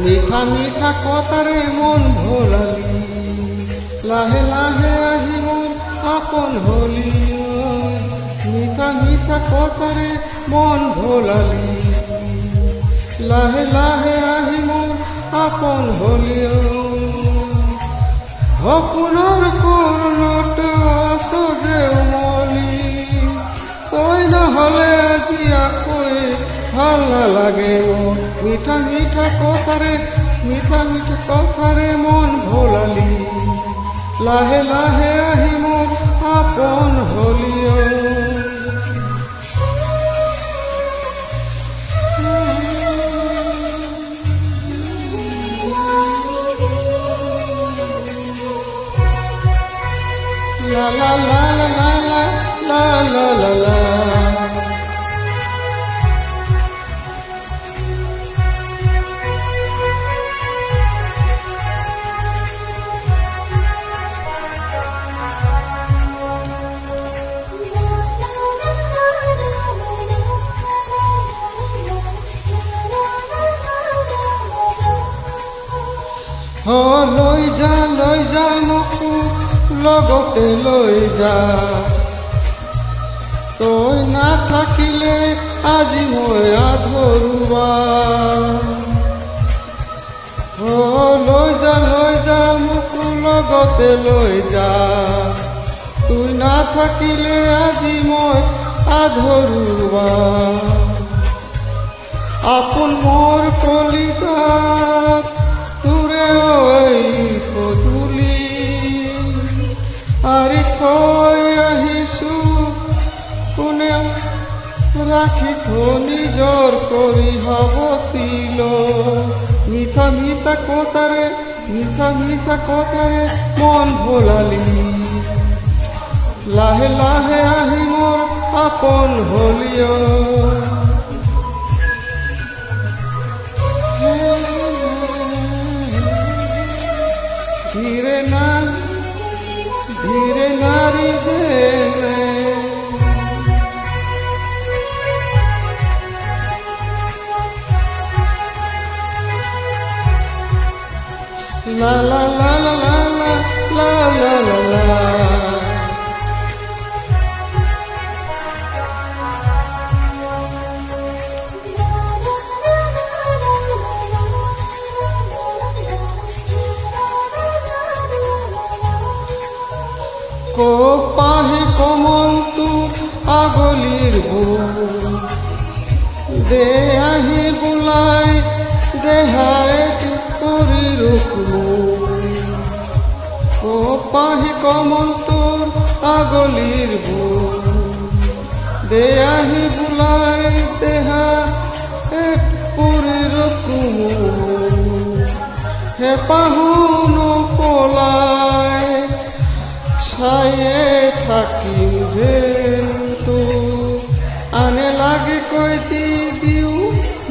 মিঠা মিঠা কথারে মন ভোলালি, লাহে লাহে আহি মোর আপন হলি। মিঠা মিঠা কথারে মন ভোলালি, লাহে লাহে আহি মোর আপন হলি। সপোনৰ কৰণত আছো যে উমলি, তই নহলে আজি আকৌ ভাল নালাগে। মিঠা মিঠা কথাৰে মন ভোলালি, লাহে লাহে আহি মোৰ আপন হলি। La la la la la la la la la. লৈ যা মোকো লগতে লৈ যা, তই নাথাকিলে আজি মই আধৰুৱা। লৈ যা মোকো লগতে লৈ যা, তুই নাথাকিলে আজি মই আধৰুৱা। আপন মোৰ কলিজাত তোৰে ঐ পদূলি, আৰি থৈ আহিছো কোনে ৰাখি থৈ নিজৰ কৰি হাবতিল। মিঠা মিঠা কথাৰে মন ভোলালি, লাহে লাহে আহি মোৰ আপন হলি। ধীরে নারী জেনে la la la la la la la la la. পাহি কমলটো আগলিৰ বুক, দে আহি বোলাই দেহাই কৰি ৰখো। পাহি কমলটোৰ আগলিৰ বুক, দে আহি বোলাই দেহা কৰি ৰখো। হেঁপাহো নপলাই ছায়ে থাকিম যেন তো, আনে লাগে কৈ দিও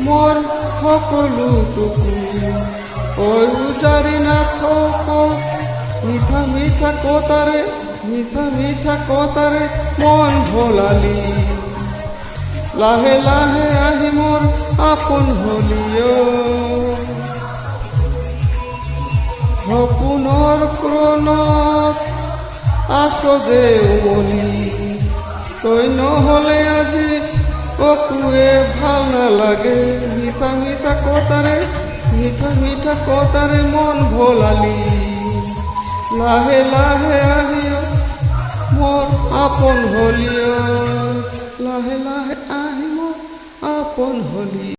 মোৰ সকলো তোকো। ঐ উজাৰি নাথক মিঠা মিঠা কথাৰে মন ভোলালি, লাহে লাহে আহি মোৰ আপন হলি। সপোনৰ ক্ৰণত আছো যে উমলি, তই নহলে আজি অকুৱে ভাল নালাগে। মিঠা মিঠা কথাৰে মন ভোলালি, লাহে লাহে আহি মোৰ আপন হলি। লাহে লাহে আহি মোৰ আপন হলি।